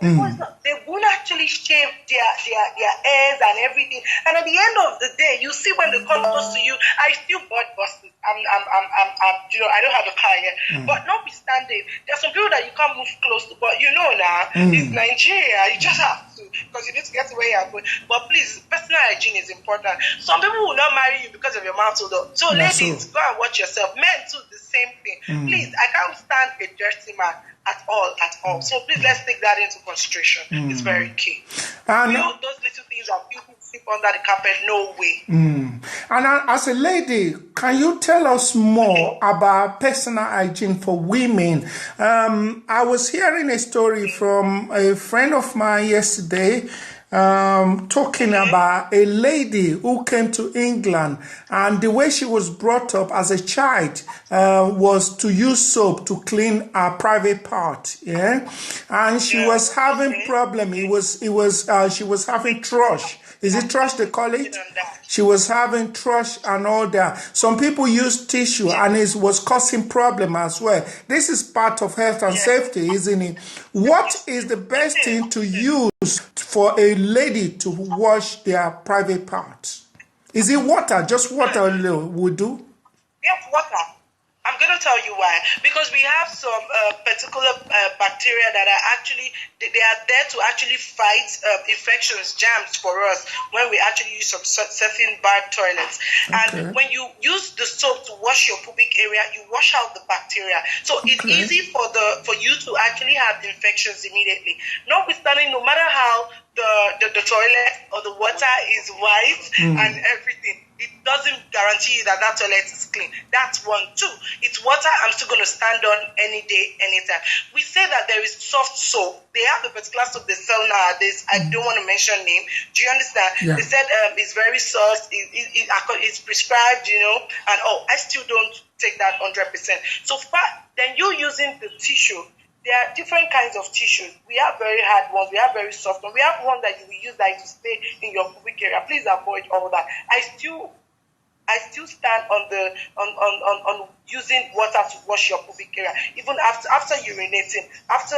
They won't actually shave their hairs and everything. And at the end of the day, you see when they come close to you, I still butt busted. You know, I don't have a car yet. But notwithstanding, there are some people that you can't move close to. But you know now, it's Nigeria. You just have to, because you need to get to where you're going. But please, personal hygiene is important. Some people will not marry you because of your mouth odor. So ladies, go and watch yourself. Men too, the same thing. Please, I can't stand a dirty man at all. So please, let's take that into consideration. It's very key. And Those little things that people sweep under the carpet, no way. And as a lady, can you tell us more about personal hygiene for women? I was hearing a story from a friend of mine yesterday, talking about a lady who came to England, and the way she was brought up as a child was to use soap to clean her private part. And she was having problem. She was having thrush. Is it thrush they call it? She was having thrush and all that. Some people use tissue, and it was causing problem as well. This is part of health and safety, isn't it? What is the best thing to use for a lady to wash their private parts? Is it water? Just water would do? Yes, water. I'm going to tell you why. Because we have some particular bacteria that are actually, they are there to actually fight infections, germs for us when we actually use some certain bad toilets. And when you use the soap to wash your pubic area, you wash out the bacteria. So it's easy for you to actually have infections immediately. Notwithstanding, no matter how the toilet or the water is white and everything, it doesn't guarantee you that toilet is clean. That's one. Two, it's water I'm still going to stand on any day, anytime. We say that there is soft soap. They have a particular soap they sell nowadays. I don't want to mention name. Do you understand? Yeah. They said it's very soft. It's prescribed, you know. And I still don't take that 100%. So far, then you using the tissue. There are different kinds of tissues. We have very hard ones. We have very soft ones. We have one that you will use that to stay in your pubic area. Please avoid all that. I still stand on using water to wash your pubic area, even after urinating, after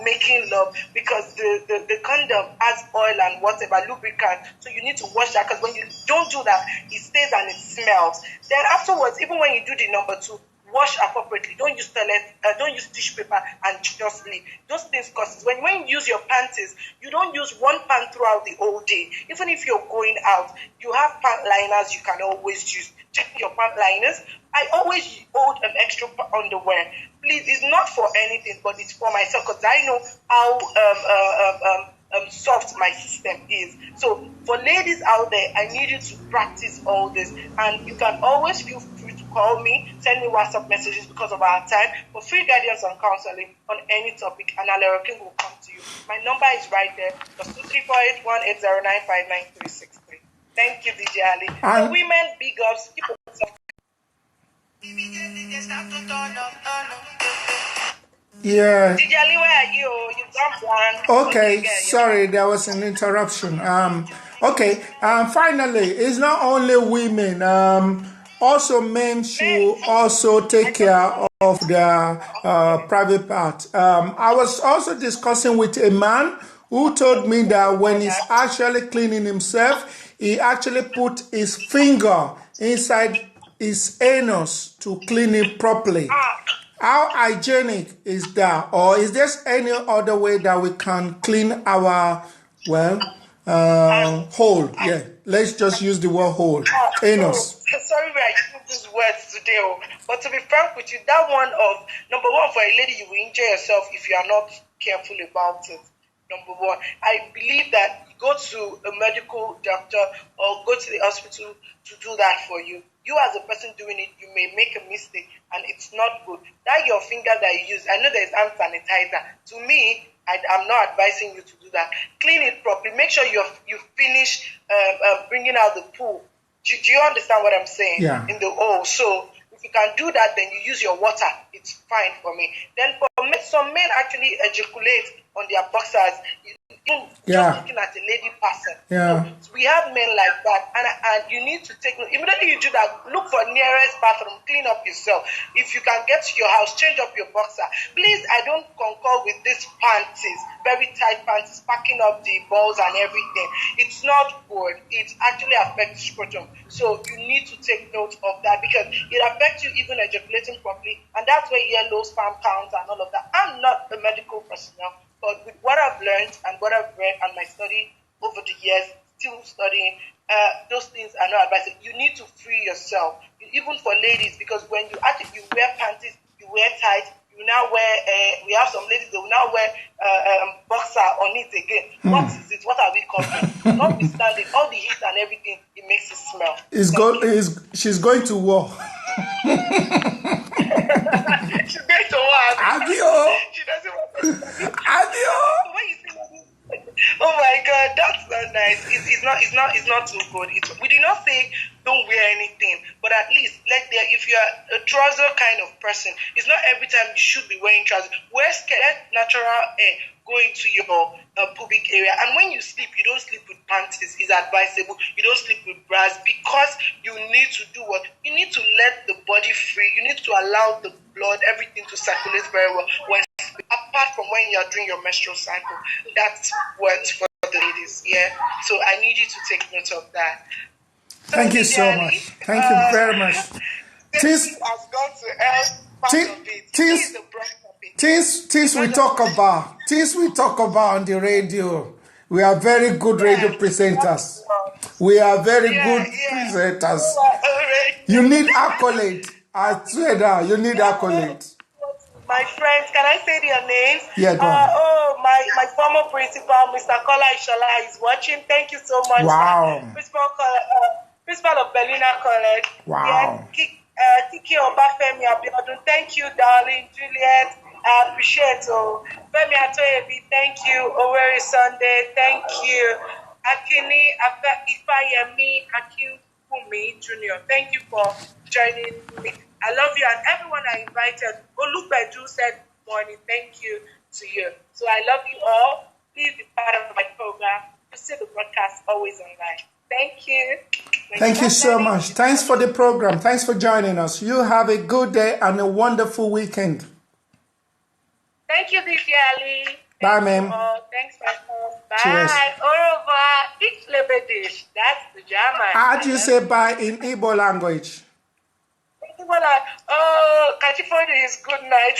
making love, because the condom has oil and whatever lubricant. So you need to wash that, because when you don't do that, it stays and it smells. Then afterwards, even when you do the number 2, wash appropriately. Don't use don't use tissue paper and just leave. Those things cause when you use your panties, you don't use one pant throughout the whole day. Even if you're going out, you have pant liners you can always use. Check your pant liners. I always hold an extra underwear. Please, it's not for anything, but it's for myself, because I know how soft my system is. So for ladies out there, I need you to practice all this, and you can always feel free to call me, send me WhatsApp messages because of our time for free guidance and counseling on any topic, and ALERO will come to you. My number is right there, +2348180959363. Thank you, DJ Ali. For women, big ups. Keep up. Yeah. DJ Ali, where are you? You jumped one. Okay, sorry, there was an interruption. Finally, it's not only women. Also, men should also take care of their private part. I was also discussing with a man who told me that when he's actually cleaning himself, he actually put his finger inside his anus to clean it properly. How hygienic is that? Or is there any other way that we can clean our, hole? Yeah, let's just use the word hole. Anus. Sorry, we are using these words today. But to be frank with you, that one of, number one, for a lady, you will injure yourself if you are not careful about it. number one. I believe that you go to a medical doctor or go to the hospital to do that for you. You as a person doing it, you may make a mistake and it's not good. That your finger that you use, I know there's hand sanitizer. To me, I'm not advising you to do that. Clean it properly. Make sure you finish bringing out the poo. Do you understand what I'm saying? Yeah. In the hole. So if you can do that, then you use your water. It's fine for me. Then for men, some men actually ejaculate on their boxers. Just looking at a lady person. Yeah. So we have men like that, and you need to take note. Immediately you do that, look for nearest bathroom, clean up yourself. If you can get to your house, change up your boxer. Please, I don't concur with these panties, very tight panties, packing up the balls and everything. It's not good. It actually affects scrotum. So you need to take note of that because it affects you even ejaculating properly, and that's where yellow sperm counts and all of that. I'm not a medical personnel. But with what I've learned and what I've read and my study over the years, still studying, those things are not advisable. You need to free yourself, even for ladies, because when you actually wear panties, you wear tight, you now wear, we have some ladies that will now wear boxer on it again. What is it? What are we covering? Notwithstanding, all the heat and everything, it makes it smell. She's going to war. She's going to war. Adio. She doesn't want to. Adio. Oh my God, that's not nice. It's not too good. We did not say don't wear anything, but at least if you're a trouser kind of person, it's not every time you should be wearing trousers. Wear skirt, let natural air go into your pubic area. And when you sleep, you don't sleep with panties. It's advisable. You don't sleep with bras because you need to do what? You need to let the body free. You need to allow the blood, everything to circulate very well. Apart from when you're doing your menstrual cycle, that's what for the ladies. Yeah. So I need you to take note of that. So thank you so much. Thank you very much. This has gone to part of it. Things we talk about on the radio. We are very good radio presenters. We are very good presenters. You need accolade. I swear that you need accolade. My friends, can I say their names? Yeah, go on. My former principal, Mr. Kola Ishola, is watching. Thank you so much. Wow. Principal of Belina College. Wow. Kiki Obafemi Abiodun. Thank you, darling. Juliet, I appreciate it. Femi Atoyebi, thank you. Oweri Sunday, thank you. Akini Ifayemi Akinfumi Jr., thank you for joining me. I love you, and everyone I invited. Olubedu said morning. Thank you to you. So I love you all. Please be part of my program. You see the broadcast always online. Thank you. Thank you so much. Thanks for the program. Thanks for joining us. You have a good day and a wonderful weekend. Thank you, Didi Ali. Bye, ma'am. Thanks for coming. Bye. Cheers. Orova. It's lebedish. That's the German. How do you say bye in Igbo language? Kachifo is good night.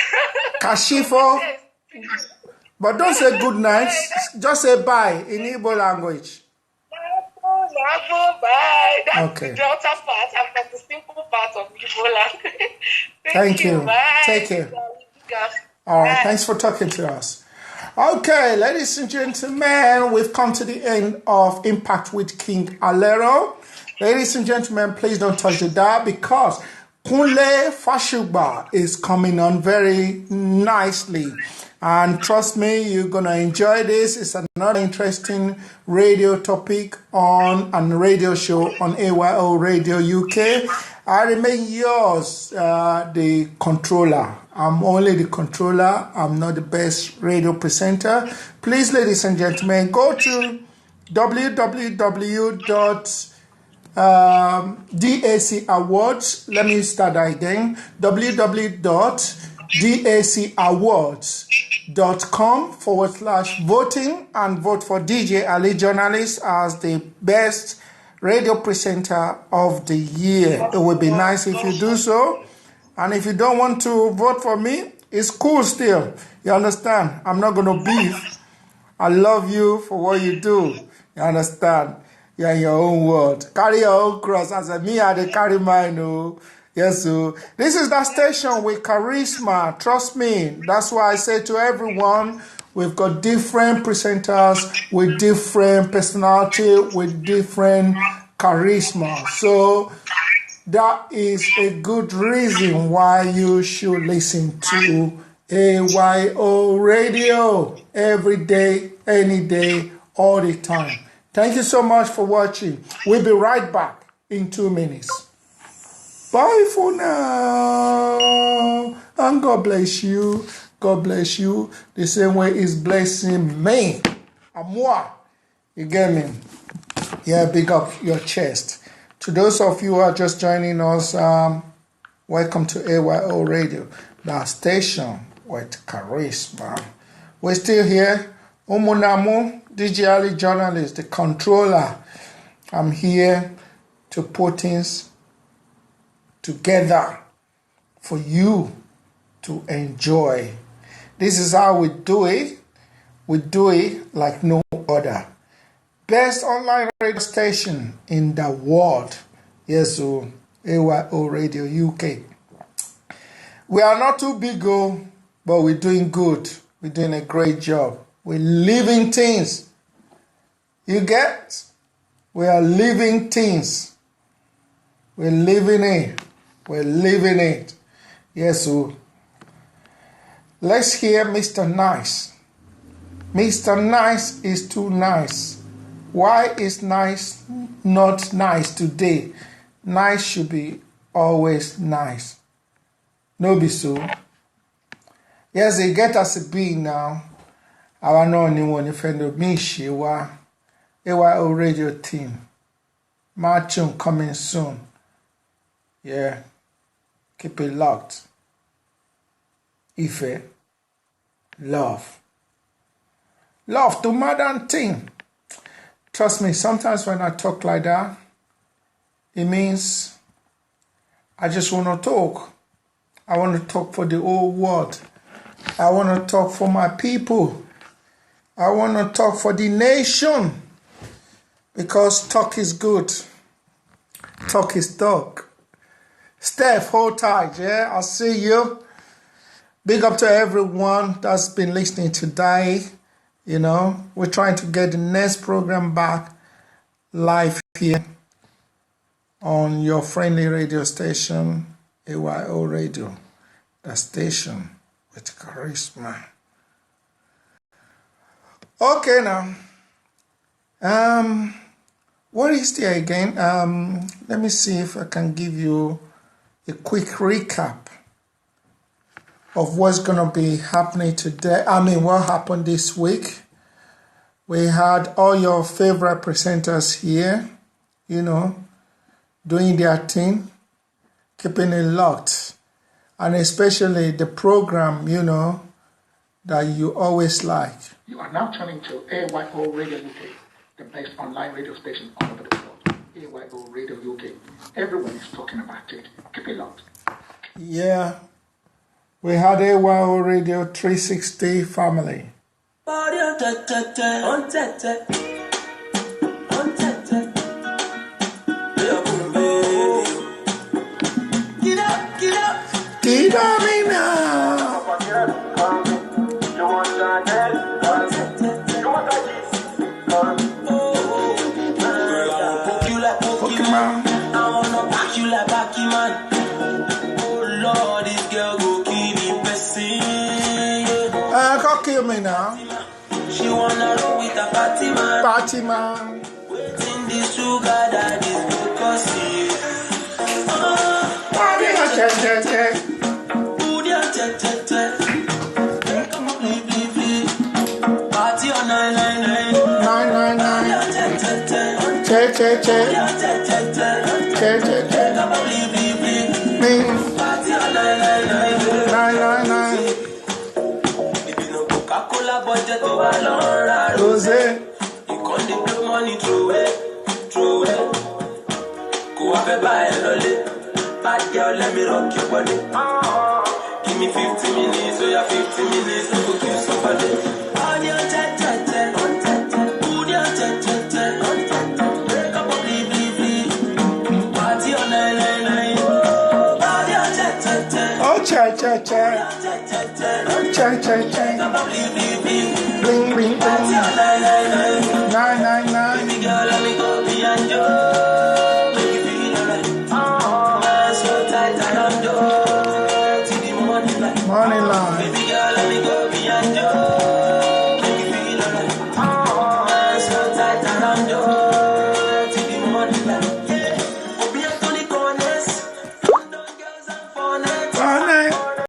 Kashifo. But don't say good night. Just say bye in Igbo language. Bye. That's okay. The daughter part. I've got the simple part of Igbo language. Thank you. Bye. Take care. All right. Thanks for talking to us. Okay, ladies and gentlemen, we've come to the end of Impact with King ALERO. Ladies and gentlemen, please don't touch the dial because Kunle Fashugba is coming on very nicely. And trust me, you're going to enjoy this. It's another interesting radio topic on a radio show on AYO Radio UK. I remain yours, the controller. I'm only the controller. I'm not the best radio presenter. Please, ladies and gentlemen, go to www.DAC Awards. Let me start that again. www.dacawards.com/voting and vote for DJ Ali Journalist as the best radio presenter of the year. It would be nice if you do so. And if you don't want to vote for me, it's cool still. You understand? I'm not going to beef. I love you for what you do. You understand? You're in your own world. Carry your own cross. As me, I carry mine. Oh. Yes, so this is that station with charisma. Trust me. That's why I say to everyone, we've got different presenters with different personality, with different charisma. So that is a good reason why you should listen to AYO Radio every day, any day, all the time. Thank you so much for watching. We'll be right back in 2 minutes. Bye for now. And God bless you. God bless you the same way He's blessing me. And moi. You get me? Yeah, big up your chest. To those of you who are just joining us, welcome to AYO Radio, the station with charisma. We're still here. Umunamu, digitally journalist, the controller. I'm here to put things together for you to enjoy. This is how we do it. We do it like no other. Best online radio station in the world. Yes, so AYO Radio UK. We are not too big, but we're doing good. We're doing a great job. We're living things. You get? We are living things. We're living it. We're living it. Yes, so let's hear Mr. Nice. Mr. Nice is too nice. Why is nice not nice today? Nice should be always nice. No be so. Yes, they get us a B now. Our no anyone friend of me, Shiwa. AYO Radio team. My tune coming soon. Yeah. Keep it locked. Ife. Love. Love to modern thing. Trust me, sometimes when I talk like that, it means I just want to talk. I want to talk for the whole world. I want to talk for my people. I want to talk for the nation. Because talk is good. Talk is talk. Steph, hold tight, yeah? I'll see you. Big up to everyone that's been listening today. You know, we're trying to get the next program back live here on your friendly radio station, AYO Radio, the station with charisma. Okay, now, what is there again? Let me see if I can give you a quick recap of what's going to be happening today. What happened this week. We had all your favorite presenters here, you know, doing their thing, keeping it locked. And especially the program, you know, that you always like. You are now turning to AYO Radio UK, the best online radio station all over the world. AYO Radio UK. Everyone is talking about it. Keep it locked. Yeah. We had AYO Radio 360 family. Get on me now. Pokemon. I wanna pack you like Pokemon. Oh Lord, this girl go kill the person. Can't kill me now. She wanna roll with a party man. Party man. Waiting the sugar that is because Party man, check. Party on 999. 999. Check. Me. Party on 999. 999. If you know Coca-Cola budget to Alora Rose. You can't deploy money through it. Go up and buy a lolly. Bad girl, let me rock your body. Give me 50 minutes, so you have 50 minutes to go kill somebody. On your break up a blee. Party on 999. cha cha cha. Cha cha cha. Bling bling bling. Nine